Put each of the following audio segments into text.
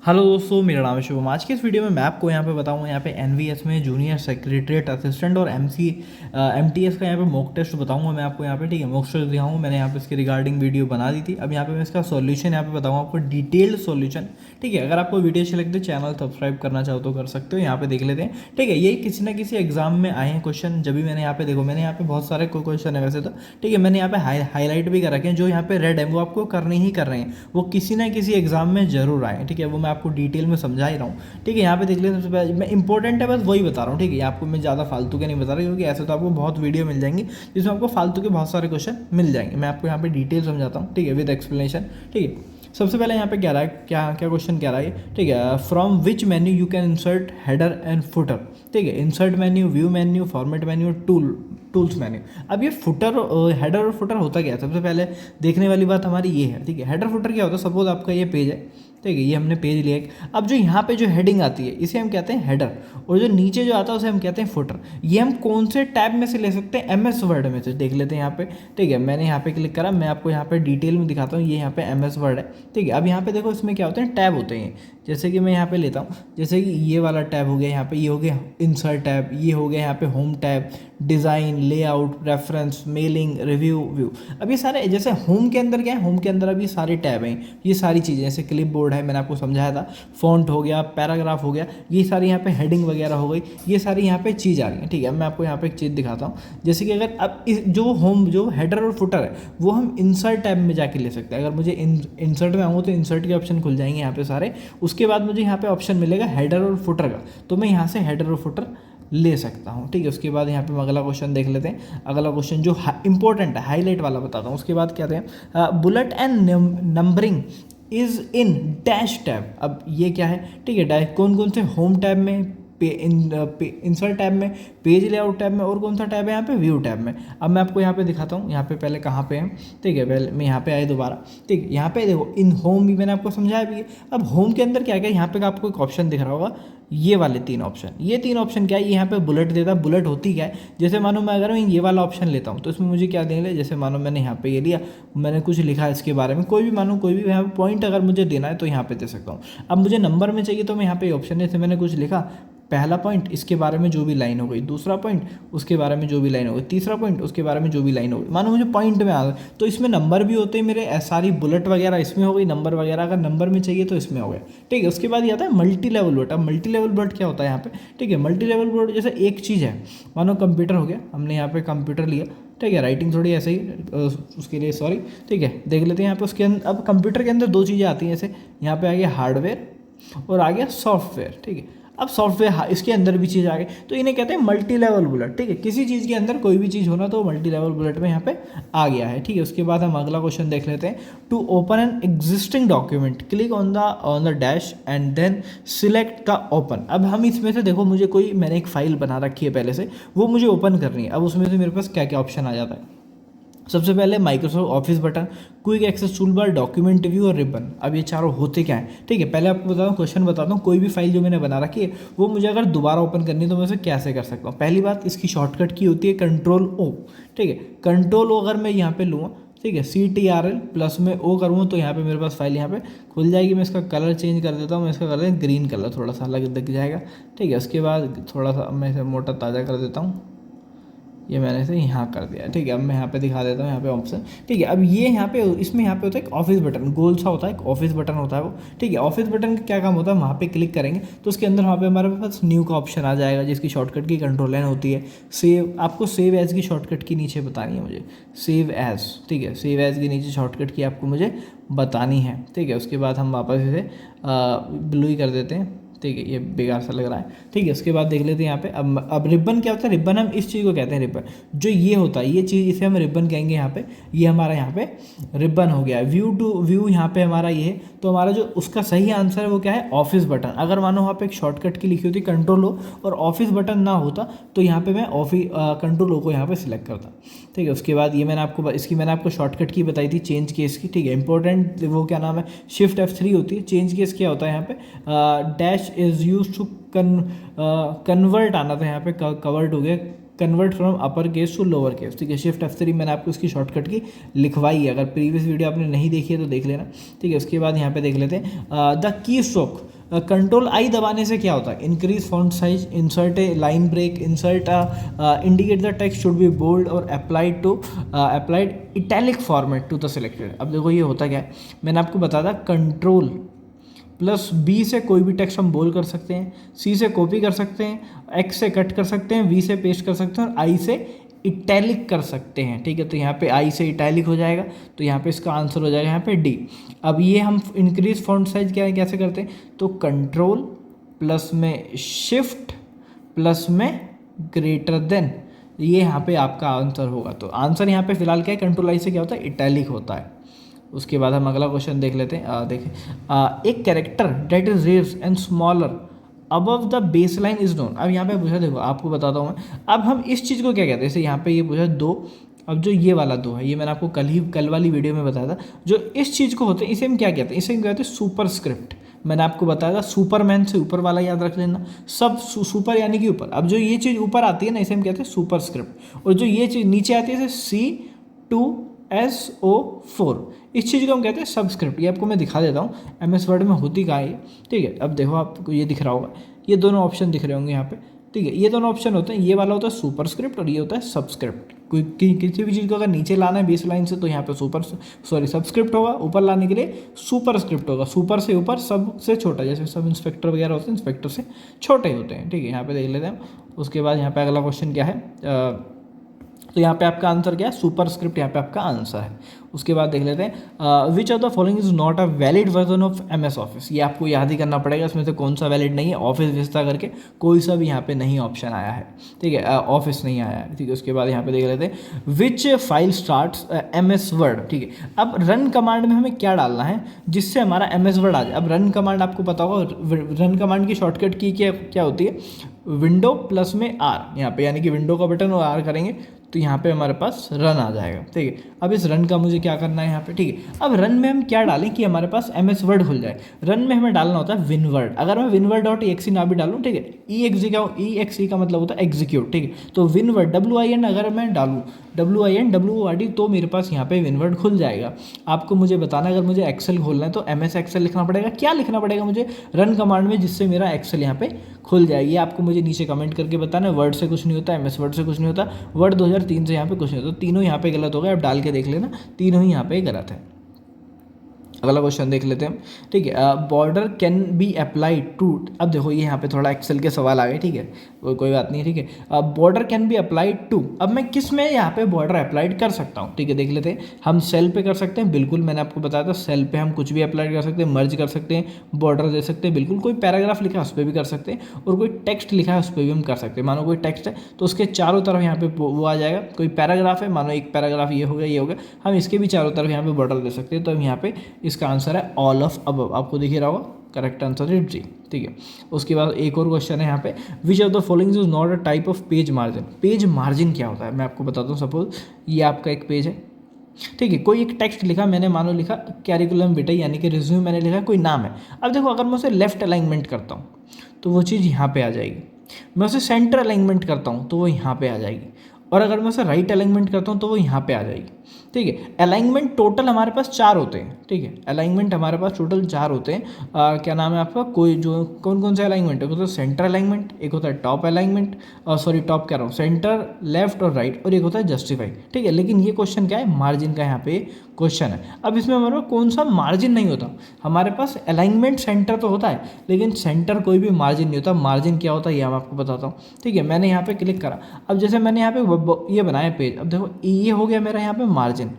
Hello दोस्तों, मेरा नाम है शुभम। आज के इस वीडियो में मैं आपको यहाँ पे बताऊँगा यहाँ पे एनवीएस में जूनियर सेक्रेटरीट असिस्टेंट और एमटीएस का यहाँ पे मॉक टेस्ट बताऊँगा मैं आपको यहाँ पे। ठीक है, मॉक टेस्ट दिखाऊंगा। मैंने यहाँ पे इसकी रिगार्डिंग वीडियो बना दी थी। अब यहाँ पे मैं इसका सॉल्यूशन यहाँ पे बताऊँगा आपको, डिटेल्ड सॉल्यूशन। ठीक है, अगर आपको वीडियो अच्छी लगती है चैनल सब्सक्राइब करना चाहो तो कर सकते हो। यहाँ पे देख लेते हैं। ठीक है, ये किसी ना किसी एग्जाम में आए हैं क्वेश्चन। जब भी मैंने यहाँ पे देखो, मैंने यहाँ पे बहुत सारे क्वेश्चन है वैसे तो। ठीक है, मैंने यहाँ पे हाईलाइट भी कर रखे हैं। जो यहाँ पे रेड है वो आपको करने ही कर रहे हैं, वो किसी ना किसी एग्जाम में जरूर आए। ठीक है, वो मैं आपको डिटेल में समझा ही रहा हूँ। ठीक है, यहाँ पे देख लेते हैं। सबसे पहले मैं इंपॉर्टेंट है बस वही बता रहा हूँ। ठीक है, आपको मैं ज़्यादा फालतू के नहीं बता रहा, क्योंकि ऐसे तो आपको बहुत वीडियो मिल जाएंगी जिसमें आपको फालतू के बहुत सारे क्वेश्चन मिल जाएंगे। मैं आपको यहाँ पे डिटेल समझाता हूँ। ठीक है, विद एक्सप्लेनेशन। ठीक है, सबसे पहले यहाँ पे क्या रहा है, क्या क्या क्वेश्चन क्या रहा है। ठीक है, from which menu you can insert header and footer. ठीक है, insert menu, view menu, format menu, tools menu. अब ये फुटर, हेडर और फुटर होता क्या है, सबसे पहले देखने वाली बात हमारी ये है। ठीक है, हेडर फुटर क्या होता है, सपोज आपका ये पेज है। ठीक है, ये हमने पेज लिया एक। अब जो यहाँ पे जो हेडिंग आती है इसे हम कहते हैं हेडर, और जो नीचे जो आता है उसे हम कहते हैं फुटर। ये हम कौन से टैब में से ले सकते हैं, एमएस वर्ड में से। देख लेते हैं यहाँ पे। ठीक है, मैंने यहाँ पे क्लिक करा, मैं आपको यहाँ पे डिटेल में दिखाता हूँ। ये यहाँ पे एमएस वर्ड है। ठीक है, अब यहाँ पे देखो इसमें क्या होते हैं, टैब होते हैं। जैसे कि मैं यहाँ पे लेता हूँ, जैसे कि ये वाला टैब हो गया यहाँ पे, ये हो गया इंसर्ट टैब, ये हो गया यहाँ पे home tab, design, layout, reference, mailing, review, view. अब ये सारे, जैसे होम के अंदर क्या है, होम के अंदर अब ये सारे टैब हैं, ये सारी चीज़ें। जैसे क्लिप बोर्ड है, मैंने आपको समझाया था, फॉन्ट हो गया, पैराग्राफ हो गया, ये सारी यहाँ पे हेडिंग वगैरह हो गई, ये सारी यहाँ पे चीज़ आ रही है। ठीक है, अब मैं आपको यहाँ पे एक चीज़ दिखाता हूँ। जैसे कि अगर अब जो होम, जो हेडर और फुटर है वो हम इंसर्ट टैब में जाके ले सकते हैं। अगर मुझे इंसर्ट में आऊँ तो इंसर्ट के ऑप्शन खुल जाएंगे यहाँ पे सारे। उसके बाद मुझे यहाँ पे ऑप्शन मिलेगा हेडर और फुटर का, तो मैं यहाँ से हेडर और फुटर ले सकता हूँ। ठीक है, उसके बाद यहाँ पे हम अगला क्वेश्चन देख लेते हैं। अगला क्वेश्चन जो इंपॉर्टेंट है, हाईलाइट वाला बताता हूँ। उसके बाद क्या हैं, bullet and numbering is in dash tab. अब ये क्या है, ठीक है, डैश कौन कौन से, होम टैब में, इंसर्ट टैब में, पेज लेआउट टैब में, और कौन सा टैब है यहाँ पे, व्यू टैब में। अब मैं आपको यहाँ पे दिखाता हूँ। यहाँ पे पहले कहाँ पे है। ठीक है, पहले मैं यहाँ पे आए दोबारा। ठीक है, यहाँ पे देखो इन होम भी मैंने आपको समझाया भी है। अब होम के अंदर क्या क्या, यहाँ पे आपको एक ऑप्शन दिख रहा होगा, ये वाले तीन ऑप्शन। ये तीन ऑप्शन क्या है, ये यहाँ पे बुलेट देता है। बुलेट होती क्या है, जैसे मानो मैं अगर मैं ये वाला ऑप्शन लेता हूँ तो इसमें मुझे क्या देंगे, जैसे मानो मैंने यहाँ पे ये लिया, मैंने कुछ लिखा है इसके बारे में, कोई भी मानो कोई भी यहाँ पे पॉइंट अगर मुझे देना है तो यहाँ पे दे सकता हूँ। अब मुझे नंबर में चाहिए तो मैं यहाँ पे ऑप्शन है, जैसे मैंने कुछ लिखा, पहला पॉइंट इसके बारे में जो भी लाइन हो गई, दूसरा पॉइंट उसके बारे में जो भी लाइन हो गई, तीसरा पॉइंट उसके बारे में जो भी लाइन हो गई। मानो मुझे पॉइंट में आ गए तो इसमें नंबर भी होते हैं मेरे, सारी बुलेट वगैरह इसमें हो गई, नंबर वगैरह अगर नंबर में चाहिए तो इसमें हो गया। ठीक है, उसके बाद ये आता है मल्टी लेवल बुलेट। अब मल्टी लेवल बुलेट क्या होता है यहाँ पे, ठीक है, मल्टी लेवल बुलेट जैसे एक चीज़ है, मानो कंप्यूटर हो गया, हमने यहाँ पे कंप्यूटर लिया। ठीक है, राइटिंग थोड़ी ऐसे ही, उसके लिए सॉरी। ठीक है, देख लेते हैं यहाँ पे उसके अंदर। अब कंप्यूटर के अंदर दो चीज़ें आती हैं, जैसे यहाँ पे आ गया हार्डवेयर और आ गया सॉफ्टवेयर। ठीक है, अब सॉफ्टवेयर इसके अंदर भी चीज़ आ गई, तो इन्हें कहते हैं मल्टी लेवल बुलेट। ठीक है, किसी चीज़ के अंदर कोई भी चीज़ होना तो मल्टी लेवल बुलेट में यहाँ पे आ गया है। ठीक है, उसके बाद हम अगला क्वेश्चन देख लेते हैं। To open an existing document click on the dash and then select का ओपन। अब हम इसमें से देखो, मुझे कोई, मैंने एक फाइल बना रखी है पहले से, वो मुझे ओपन करनी है। अब उसमें से मेरे पास क्या क्या ऑप्शन आ जाता है। सबसे पहले Microsoft office button, quick access tool bar, document view और रिबन। अब ये चारों होते क्या हैं। ठीक है, पहले आपको बताऊँ, क्वेश्चन बताता हूँ। कोई भी फाइल जो मैंने बना रखी है वो मुझे अगर दोबारा ओपन करनी है तो मैं उसे कैसे कर सकता हूँ। पहली बात, इसकी शॉर्टकट की होती है कंट्रोल ओ। ठीक है, कंट्रोल ओ अगर मैं यहाँ पे लूँगा, ठीक है, CTRL प्लस में ओ करूँगा तो यहाँ पे मेरे पास फाइल यहाँ पे खुल जाएगी। मैं इसका कलर चेंज कर देता हूँ, मैं इसका कर देता हूँ ग्रीन कलर, थोड़ा सा अलग दिख जाएगा। ठीक है, उसके बाद थोड़ा सा मैं इसे मोटा ताज़ा कर देता हूँ, ये मैंने इसे यहाँ कर दिया। ठीक है, अब मैं यहाँ पे दिखा देता हूँ, यहाँ पे ऑप्शन। ठीक है, अब ये यहाँ पे, इसमें यहाँ पे होता है एक ऑफिस बटन, गोल सा होता है, एक ऑफिस बटन होता है वो। ठीक है, ऑफिस बटन का क्या काम होता है, वहाँ पे क्लिक करेंगे तो उसके अंदर वहाँ पे हमारे पास न्यू का ऑप्शन आ जाएगा, जिसकी शॉर्टकट की कंट्रोल एन होती है। सेव, आपको सेव एज की शॉर्टकट की नीचे बतानी है मुझे, सेव एज। ठीक है, सेव एज के नीचे शॉर्टकट की आपको मुझे बतानी है। ठीक है, उसके बाद हम वापस इसे ब्लू ही कर देते हैं। ठीक है, ये बेकार सा लग रहा है। ठीक है, उसके बाद देख लेते हैं यहाँ पे। अब रिबन क्या होता है, रिबन हम इस चीज़ को कहते हैं रिबन, जो ये होता है, ये चीज़ इसे हम रिबन कहेंगे। यहाँ पे ये हमारा यहाँ पे रिबन हो गया। व्यू टू व्यू यहाँ पे हमारा ये है, तो हमारा जो उसका सही आंसर है वो क्या है, ऑफिस बटन। अगर मानो वहाँ पे एक शॉर्टकट की लिखी होती कंट्रोल ओ और ऑफिस बटन ना होता तो यहाँ पे मैं कंट्रोल ओ को यहाँ पे सिलेक्ट करता। ठीक है, उसके बाद ये मैंने आपको शॉर्टकट की बताई थी, चेंज केस की। ठीक है, इंपॉर्टेंट वो क्या नाम है, शिफ्ट F3 होती है। चेंज केस क्या होता है, यहाँ पे dash is use to convert आना था, यहाँ पे कवर्ड हो गया, convert from upper case to lower case. ठीक है, शिफ्ट F3 मैंने आपको इसकी शॉर्टकट की लिखवाई है, अगर प्रीवियस वीडियो आपने नहीं देखी है तो देख लेना। ठीक है, उसके बाद यहाँ पे देख लेते हैं the key stroke control I दबाने से क्या होता है, increase font size, insert a line break, insert indicate the text should be bold और applied italic format to the selected. अब देखो ये होता क्या है, मैंने आपको बताया था कंट्रोल प्लस बी से कोई भी टेक्स्ट हम बोल्ड कर सकते हैं, सी से कॉपी कर सकते हैं, एक्स से कट कर सकते हैं, वी से पेस्ट कर सकते हैं और आई से इटैलिक कर सकते हैं। ठीक है, तो यहाँ पे आई से इटैलिक हो जाएगा, तो यहाँ पे इसका आंसर हो जाएगा यहाँ पे डी। अब ये हम इंक्रीज फॉन्ट साइज क्या है, कैसे करते हैं, तो कंट्रोल प्लस में शिफ्ट प्लस में ग्रेटर देन, ये यहाँ पे आपका आंसर होगा। तो आंसर यहाँ पे फिलहाल क्या है, कंट्रोल आई से क्या होता है, इटैलिक होता है। उसके बाद हम अगला क्वेश्चन देख लेते हैं। देखें एक character that is raised and smaller above the base line is known. अब यहाँ पे पूछा, देखो आपको बताता हूँ मैं, अब हम इस चीज़ को क्या कहते हैं, जैसे यहाँ पे ये पूछा दो, अब जो ये वाला दो है, ये मैंने आपको कल वाली वीडियो में बताया था, जो इस चीज़ को होते हैं इसे हम क्या कहते हैं, इसे हम कहते हैं सुपर स्क्रिप्ट। मैंने आपको बताया था सुपरमैन से ऊपर वाला याद रख लेना, सब सुपर यानी कि ऊपर। अब जो ये चीज़ ऊपर आती है ना, इसे हम कहते हैं सुपर स्क्रिप्ट, और जो ये चीज़ नीचे आती है C2SO4, इस चीज़ को हम कहते हैं सबस्क्रिप्ट। ये आपको मैं दिखा देता हूँ MS वर्ड में होती कहाँ है, ठीक है। अब देखो आपको ये दिख रहा होगा, ये दोनों ऑप्शन दिख रहे होंगे यहाँ पे, ठीक है। ये दोनों ऑप्शन होते हैं, ये वाला होता है सुपर स्क्रिप्ट और ये होता है सबस्क्रिप्ट। किसी भी चीज़ को अगर नीचे लाना है बेस लाइन से तो यहाँ पे सबस्क्रिप्ट होगा, ऊपर लाने के लिए सुपर स्क्रिप्ट होगा। सुपर से ऊपर, सबसे छोटा, जैसे सब इंस्पेक्टर वगैरह होते हैं इंस्पेक्टर से छोटे होते हैं, ठीक है। यहाँ पे देख लेते हैं। उसके बाद यहाँ पे अगला क्वेश्चन क्या है, तो यहाँ पे आपका आंसर क्या है, सुपर स्क्रिप्ट यहाँ पे आपका आंसर है। उसके बाद देख लेते हैं which of the following is not a valid version of MS office. ये आपको याद ही करना पड़ेगा, इसमें से कौन सा वैलिड नहीं है। ऑफिस विस्ता करके कोई सा भी यहाँ पे नहीं ऑप्शन आया है, ठीक है, ऑफिस नहीं आया है, ठीक है। उसके बाद यहाँ पे देख लेते हैं विच फाइल स्टार्ट्स MS वर्ड, ठीक है। अब रन कमांड में हमें क्या डालना है जिससे हमारा MS वर्ड आ जाए। अब रन कमांड आपको पता होगा, रन कमांड की शॉर्टकट की क्या होती है, विंडो प्लस में R, यहाँ पे यानी कि विंडो का बटन और R करेंगे तो यहाँ पे हमारे पास रन आ जाएगा, ठीक है। अब इस रन का मुझे क्या करना है यहाँ पे, ठीक है। अब रन में हम क्या डालें कि हमारे पास MS वर्ड खुल जाए। रन में हमें डालना होता है winword। अगर मैं winword.exe ना भी डालूँ, ठीक है, exe का मतलब होता है एग्जीक्यूट, ठीक है। तो winword WIN अगर मैं डालूँ WINWORD तो मेरे पास यहाँ पे winword खुल जाएगा। आपको मुझे बताना, अगर मुझे एक्सेल खोलना है तो MS एक्सेल लिखना पड़ेगा। क्या लिखना पड़ेगा मुझे रन कमांड में जिससे मेरा एक्सेल यहाँ पे खुल जाए, ये आपको मुझे नीचे कमेंट करके बताना। वर्ड से कुछ नहीं होता, MS वर्ड से कुछ नहीं होता, वर्ड 2003 से यहाँ पे कुछ नहीं होता। तीनों यहाँ पे गलत हो गए, अब डाल के देख लेना, तीनों ही यहाँ पे गलत है। अगला क्वेश्चन देख लेते हैं, ठीक है। Border can be applied to, अब देखो ये यहाँ पे थोड़ा एक्सेल के सवाल आ गए, ठीक है, कोई बात नहीं, ठीक है। Border can be applied to, अब मैं किस में यहाँ पे बॉर्डर अप्लाइड कर सकता हूँ, ठीक है। देख लेते हैं, हम सेल पे कर सकते हैं, बिल्कुल मैंने आपको बताया था सेल पे हम कुछ भी अप्लाइड कर सकते हैं, मर्ज कर सकते हैं, बॉर्डर दे सकते हैं, बिल्कुल। कोई पैराग्राफ लिखा है उस पर भी कर सकते हैं, और कोई टेक्स्ट लिखा है उस पर भी हम कर सकते हैं। मानो कोई टेक्स्ट है तो उसके चारों तरफ यहाँ पे वो आ जाएगा। कोई पैराग्राफ है, मानो एक पैराग्राफ ये हो गया, ये हो गया, हम इसके भी चारों तरफ यहाँ पे बॉर्डर दे सकते हैं। तो हम यहाँ पे इसका आंसर है ऑल ऑफ अबव, आपको दिख रहा होगा, करेक्ट आंसर इज जी, ठीक है। उसके बाद एक और क्वेश्चन है यहाँ पे, विच of the following is not a type of page margin. Page margin क्या होता है मैं आपको बताता हूँ। सपोज ये आपका एक पेज है, ठीक है, कोई एक टेक्स्ट लिखा, मैंने मानो लिखा कैरिकुलम विटाe यानी कि रिज्यूम मैंने लिखा, कोई नाम है। अब देखो अगर मैं उसे लेफ्ट अलाइनमेंट करता हूँ तो वो चीज़ यहाँ पे आ जाएगी, मैं उसे सेंटर अलाइनमेंट करता हूँ तो वो यहाँ पे आ जाएगी, और अगर मैं उसे राइट अलाइनमेंट करता हूँ तो वो यहाँ पे आ जाएगी, ठीक है। अलाइनमेंट टोटल हमारे पास 4 होते हैं, ठीक है, अलाइनमेंट हमारे पास टोटल 4 होते हैं। क्या नाम है आपका, कोई जो कौन से अलाइनमेंट है, तो सेंटर अलाइनमेंट, एक होता है टॉप अलाइनमेंट, सॉरी टॉप कह रहा हूँ, सेंटर, लेफ्ट और राइट, और एक होता है जस्टिफाई, ठीक है। लेकिन ये क्वेश्चन क्या है, मार्जिन का यहाँ पे क्वेश्चन है। अब इसमें हमारे पास कौन सा मार्जिन नहीं होता, हमारे पास अलाइनमेंट सेंटर तो होता है लेकिन सेंटर कोई भी मार्जिन नहीं होता। मार्जिन क्या होता है ये मैं आपको बताता हूँ, ठीक है। मैंने यहाँ पे क्लिक करा, अब जैसे मैंने यहाँ पे ये बनाया पेज, अब देखो ये हो गया मेरा यहाँ पे मार्जिन,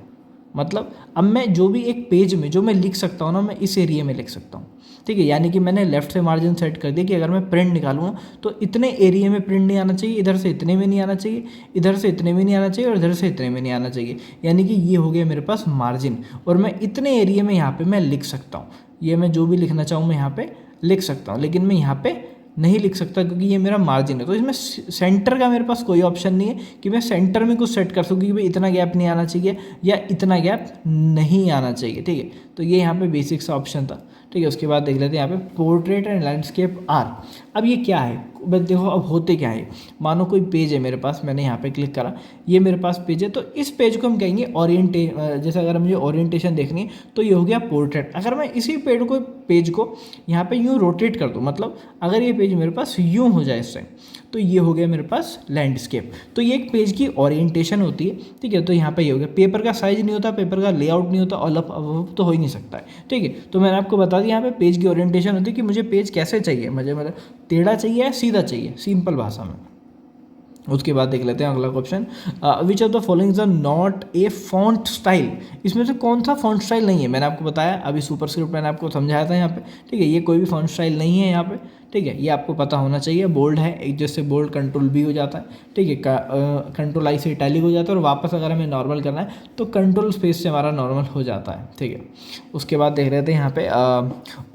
मतलब अब मैं जो भी एक पेज में जो मैं लिख सकता हूँ ना, मैं इस एरिया में लिख सकता हूँ, ठीक है। यानी कि मैंने लेफ्ट से मार्जिन सेट कर दिया कि अगर मैं प्रिंट निकालूँ तो इतने एरिया में प्रिंट नहीं आना चाहिए, इधर से इतने में नहीं आना चाहिए, इधर से इतने में नहीं आना चाहिए, और इधर से इतने में नहीं आना चाहिए। यानी कि ये हो गया मेरे पास मार्जिन, और मैं इतने एरिया में यहाँ पे मैं लिख सकता हूँ। ये मैं जो भी लिखना चाहूँ मैं यहाँ पे लिख सकता हूँ, लेकिन मैं यहाँ पे नहीं लिख सकता क्योंकि ये मेरा मार्जिन है। तो इसमें सेंटर का मेरे पास कोई ऑप्शन नहीं है कि मैं सेंटर में कुछ सेट कर सकूँ कि भाई इतना गैप नहीं आना चाहिए या इतना गैप नहीं आना चाहिए, ठीक है। तो ये यहाँ पे बेसिक सा ऑप्शन था, ठीक है। उसके बाद देख लेते हैं यहाँ पे पोर्ट्रेट एंड लैंडस्केप आर। अब ये क्या है, बस देखो अब होते क्या है, मानो कोई पेज है मेरे पास, मैंने यहाँ पे क्लिक करा, ये मेरे पास पेज है, तो इस पेज को हम कहेंगे जैसे अगर मुझे ओरिएंटेशन देखनी है तो ये हो गया पोर्ट्रेट। अगर मैं इसी पेज को पेज को यहाँ पे यूँ रोटेट कर दो, मतलब अगर ये पेज मेरे पास यूँ हो जाए इस टाइम, तो ये हो गया मेरे पास लैंडस्केप। तो ये एक पेज की ओरिएंटेशन होती है, ठीक है। तो यहाँ पे ये हो गया, पेपर का साइज नहीं होता, पेपर का लेआउट नहीं होता, ऑल अप तो हो ही नहीं सकता है, ठीक है। तो मैंने आपको बता दिया यहाँ पे पेज की ओरिएंटेशन होती है कि मुझे पेज कैसे चाहिए, मुझे मतलब टेढ़ा चाहिए या सीधा चाहिए, सिंपल भाषा में। उसके बाद देख लेते हैं अगला question, which of the following is not a font style. इसमें से कौन सा फॉन्ट स्टाइल नहीं है, मैंने आपको बताया अभी सुपरस्क्रिप्ट मैंने आपको समझाया था यहाँ पे, ठीक है। ये कोई भी फॉन्ट स्टाइल नहीं है यहाँ पे, ठीक है। ये आपको पता होना चाहिए। बोल्ड है, एक जैसे बोल्ड कंट्रोल बी हो जाता है, ठीक है, कंट्रोल आई से इटैलिक हो जाता है, और वापस अगर हमें नॉर्मल करना है तो कंट्रोल स्पेस से हमारा नॉर्मल हो जाता है, ठीक है। उसके बाद देख रहे थे यहाँ पे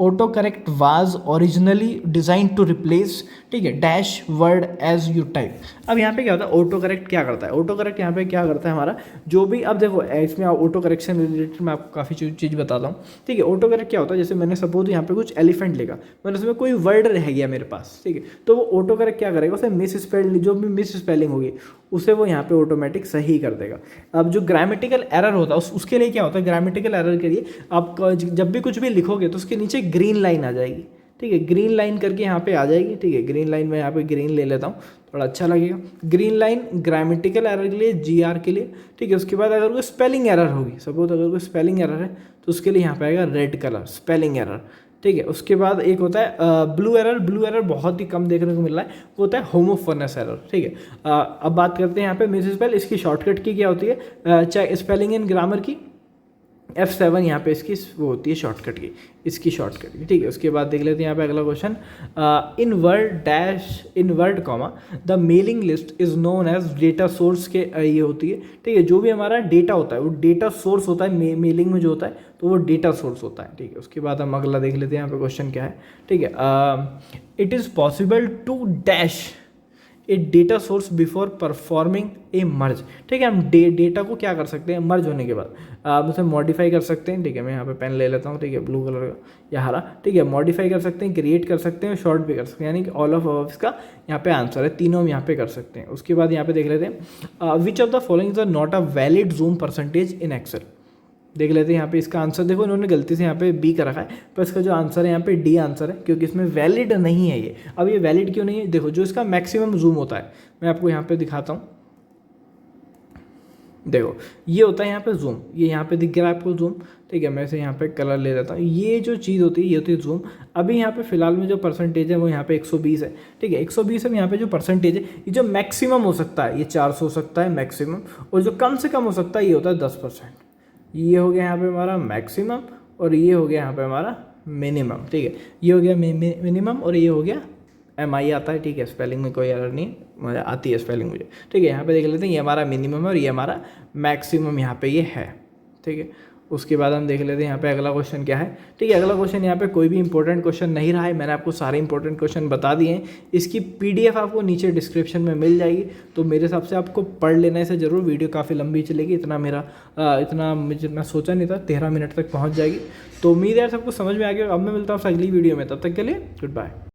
auto correct was originally designed to replace, ठीक है, dash word as you type. अब यहाँ पे क्या होता है, ऑटो करेक्ट क्या करता है, ऑटो करेक्ट यहाँ पे क्या करता है हमारा जो भी, अब देखो इसमें ऑटो करेक्शन रिलेटेड मैं आपको काफ़ी चीज़ बताता हूँ, ठीक है। ऑटो करेक्ट क्या होता है, जैसे मैंने सपोज यहाँ पे कुछ एलिफेंट लिखा, मैंने उसमें कोई वर्ड रह गया मेरे पास, ठीक है, तो वो ऑटो करेक्ट क्या करेगा, उसे मिस स्पेल, जो भी मिस स्पेलिंग होगी उसे वो यहाँ पे ऑटोमेटिक सही कर देगा। अब जो ग्रामेटिकल एरर होता है उसके लिए क्या होता है, ग्रामेटिकल एरर के लिए आप जब भी कुछ भी लिखोगे तो उसके नीचे ग्रीन लाइन आ जाएगी, ठीक है, ग्रीन लाइन करके यहाँ पे आ जाएगी, ठीक है। ग्रीन लाइन में यहाँ पे ग्रीन ले लेता हूँ, थोड़ा अच्छा लगेगा। ग्रीन लाइन ग्रामेटिकल एरर के लिए, GR के लिए, ठीक है। उसके बाद अगर कोई स्पेलिंग एरर होगी, सपोज अगर कोई स्पेलिंग एरर है तो उसके लिए यहाँ पे आएगा रेड कलर, स्पेलिंग एरर, ठीक है। उसके बाद एक होता है ब्लू एरर, ब्लू एरर बहुत ही कम देखने को मिल रहा है, वो होता है होमोफोनस एरर, ठीक है। अब बात करते हैं यहाँ पे मिस स्पेल, इसकी शॉर्टकट की क्या होती है, चाहे स्पेलिंग एंड ग्रामर की F7 यहाँ पे इसकी वो होती है शॉर्टकट की, इसकी शॉर्टकट की, ठीक है। उसके बाद देख लेते हैं यहाँ पे अगला question, in word dash in word comma the mailing list is known as data source के ये होती है, ठीक है। जो भी हमारा डेटा होता है वो डेटा सोर्स होता है, मेलिंग में जो होता है तो वो डेटा सोर्स होता है, ठीक है। उसके बाद हम अगला देख लेते हैं यहाँ पे क्वेश्चन क्या है, ठीक है। It is possible to dash a data source before performing a merge, ठीक है। हम डेटा को क्या कर सकते हैं, मर्ज होने के बाद उसे मॉडिफाई कर सकते हैं, ठीक है। मैं यहाँ पे पेन ले लेता हूँ, ठीक है, ब्लू कलर का या हरा, ठीक है। मॉडिफाई कर सकते हैं, क्रिएट कर सकते हैं, शॉर्ट भी कर सकते हैं, यानी कि ऑल ऑफ इसका यहाँ पे आंसर है, तीनों हम यहाँ पे कर सकते हैं। उसके बाद यहाँ पे देख लेते हैं, which of the following is not a valid zoom percentage in Excel. देख लेते हैं यहाँ पे इसका आंसर, देखो इन्होंने गलती से यहाँ पे बी कर रखा है, पर इसका जो आंसर है यहाँ पे डी आंसर है, क्योंकि इसमें वैलिड नहीं है ये। अब ये वैलिड क्यों नहीं है, देखो जो इसका मैक्सिमम जूम होता है, मैं आपको यहाँ पे दिखाता हूँ, देखो ये होता है यहाँ पे जूम, ये यहाँ पे दिख गया आपको जूम, ठीक है। मैं इसे यहाँ पे कलर ले लेता हूँ, ये जो चीज़ होती है ये होती है जूम। अभी यहाँ पे फिलहाल में जो परसेंटेज है वो यहाँ पे 120 है, ठीक है, 120 है। यहाँ पे जो परसेंटेज है, ये जो मैक्सिमम हो सकता है ये 400 हो सकता है मैक्सिमम, और जो कम से कम हो सकता है ये होता है 10%। ये हो गया यहाँ पे हमारा मैक्सिमम, और ये हो गया यहाँ पे हमारा मिनिमम, ठीक है। ये हो गया मिनिमम, और ये हो गया MI आता है, ठीक है। स्पेलिंग में कोई एरर नहीं, मुझे आती है स्पेलिंग मुझे, ठीक है। यहाँ पे देख लेते हैं, ये हमारा मिनिमम है और ये हमारा मैक्सिमम यहाँ पे ये है, ठीक है। उसके बाद हम देख लेते हैं यहाँ पे अगला क्वेश्चन क्या है, ठीक है। अगला क्वेश्चन यहाँ पे कोई भी इंपॉर्टेंट क्वेश्चन नहीं रहा है, मैंने आपको सारे इंपॉर्टेंट क्वेश्चन बता दिए हैं। इसकी PDF आपको नीचे डिस्क्रिप्शन में मिल जाएगी, तो मेरे हिसाब से आपको पढ़ लेने से ज़रूर, वीडियो काफ़ी लंबी चलेगी, इतना मैं सोचा नहीं था 13 मिनट तक पहुँच जाएगी। तो उम्मीद है सबको समझ में आ गया। अब मैं मिलता हूँ अगली वीडियो में, तब तक के लिए गुड बाय।